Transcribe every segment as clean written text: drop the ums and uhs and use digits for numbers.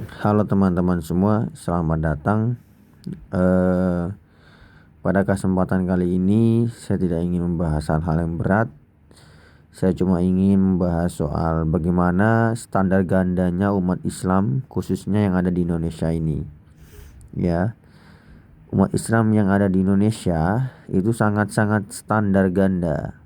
Halo teman-teman semua, selamat datang. Eh, Pada kesempatan kali ini, saya tidak ingin membahas hal-hal yang berat. Saya cuma ingin membahas soal bagaimana standar gandanya umat Islam, khususnya yang ada di Indonesia ini. Ya, umat Islam yang ada di Indonesia itu sangat-sangat standar ganda.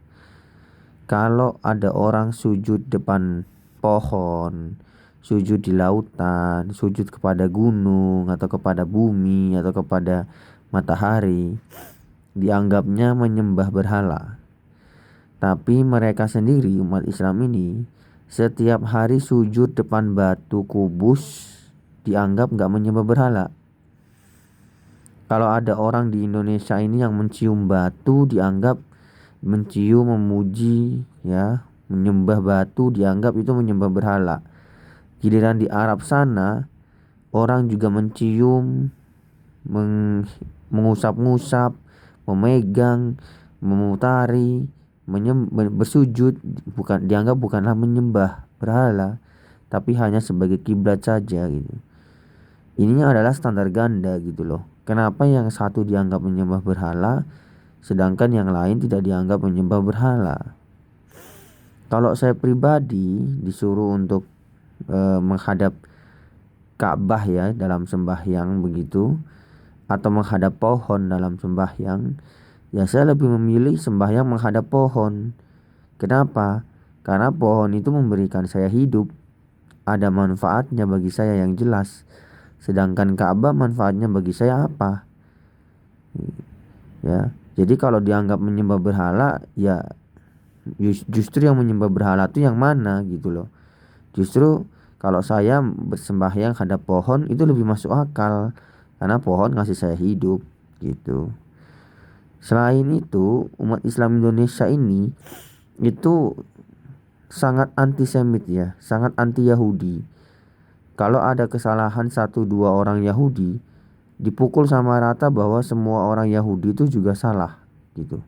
Kalau ada orang sujud depan pohon, sujud di lautan, sujud kepada gunung atau kepada bumi atau kepada matahari, dianggapnya menyembah berhala. Tapi mereka sendiri umat Islam ini setiap hari sujud depan batu kubus, dianggap nggak menyembah berhala. Kalau ada orang di Indonesia ini yang mencium batu, dianggap mencium, memuji, ya, menyembah batu, dianggap itu menyembah berhala. Giliran di Arab sana, orang juga mencium, mengusap-ngusap, memegang, memutari, bersujud, bukan dianggap bukanlah menyembah berhala, tapi hanya sebagai kiblat saja gitu. Ininya adalah standar ganda gitu loh. Kenapa yang satu dianggap menyembah berhala, sedangkan yang lain tidak dianggap menyembah berhala? Kalau saya pribadi disuruh untuk menghadap Ka'bah ya dalam sembahyang begitu, atau menghadap pohon dalam sembahyang, ya saya lebih memilih sembahyang menghadap pohon. Kenapa? Karena pohon itu memberikan saya hidup, ada manfaatnya bagi saya yang jelas. Sedangkan Ka'bah manfaatnya bagi saya apa? Ya, jadi kalau dianggap menyembah berhala, ya justru yang menyembah berhala itu yang mana gitu loh. Justru kalau saya bersembahyang hadap pohon itu lebih masuk akal karena pohon ngasih saya hidup gitu. Selain itu, umat Islam Indonesia ini itu sangat antisemit ya, sangat anti Yahudi. Kalau ada kesalahan satu dua orang Yahudi, dipukul sama rata bahwa semua orang Yahudi itu juga salah gitu.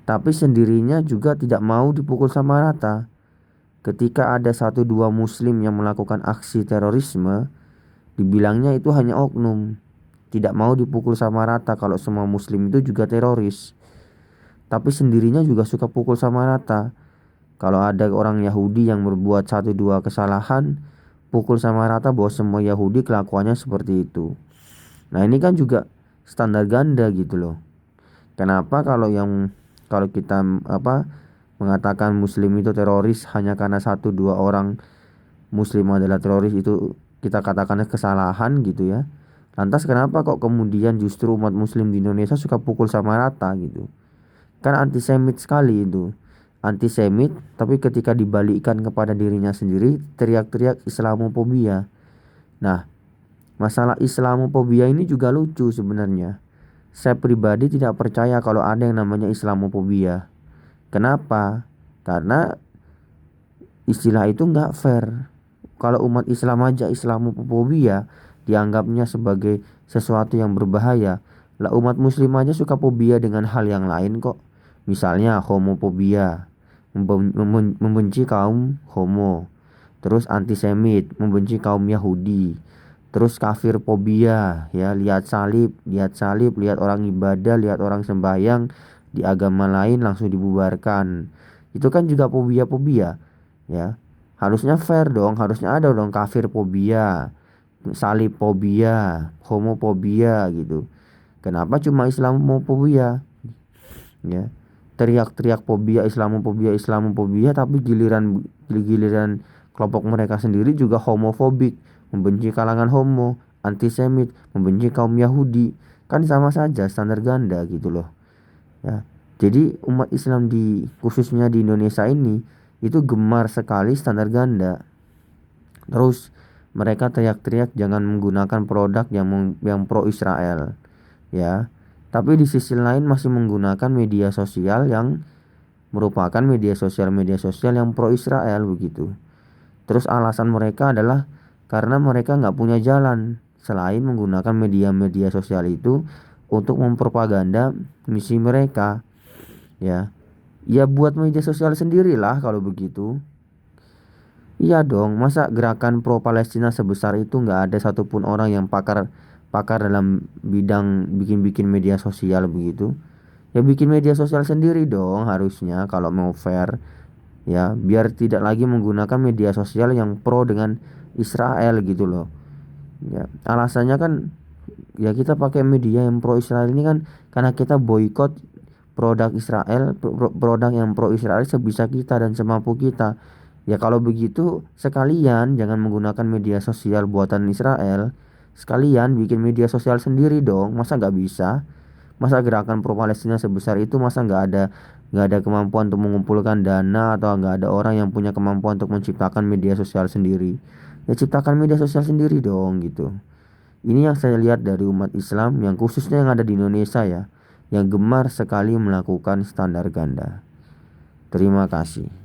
Tapi sendirinya juga tidak mau dipukul sama rata. Ketika ada satu dua muslim yang melakukan aksi terorisme, dibilangnya itu hanya oknum. Tidak mau dipukul sama rata kalau semua muslim itu juga teroris. Tapi sendirinya juga suka pukul sama rata. Kalau ada orang Yahudi yang berbuat satu dua kesalahan, pukul sama rata bahwa semua Yahudi kelakuannya seperti itu. Nah, ini kan juga standar ganda gitu loh. Kenapa kalau kita mengatakan muslim itu teroris hanya karena satu dua orang muslim adalah teroris, itu kita katakannya kesalahan gitu ya. Lantas kenapa kok kemudian justru umat muslim di Indonesia suka pukul sama rata gitu? Kan antisemit sekali itu. Antisemit tapi ketika dibalikkan kepada dirinya sendiri teriak-teriak Islamofobia. Nah, masalah Islamofobia ini juga lucu sebenarnya. Saya pribadi tidak percaya kalau ada yang namanya Islamofobia. Kenapa? Karena istilah itu nggak fair. Kalau umat Islam aja Islamofobia dianggapnya sebagai sesuatu yang berbahaya, lah umat Muslim aja suka fobia dengan hal yang lain kok. Misalnya homofobia, membenci kaum homo. Terus antisemit, membenci kaum Yahudi. Terus kafir fobia, ya lihat salib, lihat orang ibadah, lihat orang sembahyang di agama lain langsung dibubarkan. Itu kan juga fobia-fobia, ya. Harusnya fair dong, harusnya ada dong kafir fobia, salib fobia, homofobia gitu. Kenapa cuma Islamofobia? Ya. Teriak-teriak fobia, Islamofobia, Islamofobia, tapi giliran giliran kelompok mereka sendiri juga homofobik, membenci kalangan homo, antisemit, membenci kaum Yahudi. Kan sama saja standar ganda gitu loh. Ya. Jadi umat Islam di khususnya di Indonesia ini itu gemar sekali standar ganda. Terus mereka teriak-teriak jangan menggunakan produk yang pro Israel, ya. Tapi di sisi lain masih menggunakan media sosial yang merupakan media sosial yang pro Israel begitu. Terus alasan mereka adalah karena mereka nggak punya jalan selain menggunakan media-media sosial itu untuk mempropaganda misi mereka, ya. Ya buat media sosial sendirilah kalau begitu. Iya dong, masa gerakan pro Palestina sebesar itu nggak ada satupun orang yang pakar pakar dalam bidang bikin-bikin media sosial begitu? Ya bikin media sosial sendiri dong harusnya kalau mau fair, ya biar tidak lagi menggunakan media sosial yang pro dengan Israel gitu loh. Ya, alasannya kan ya kita pakai media yang pro Israel ini kan karena kita boykot produk Israel, produk yang pro Israel sebisa kita dan semampu kita. Ya kalau begitu sekalian jangan menggunakan media sosial buatan Israel, sekalian bikin media sosial sendiri dong. Masa nggak bisa? Masa gerakan pro Palestina sebesar itu masa nggak ada kemampuan untuk mengumpulkan dana atau nggak ada orang yang punya kemampuan untuk menciptakan media sosial sendiri? Ya ciptakan media sosial sendiri dong gitu. Ini yang saya lihat dari umat Islam yang khususnya yang ada di Indonesia ya, yang gemar sekali melakukan standar ganda. Terima kasih.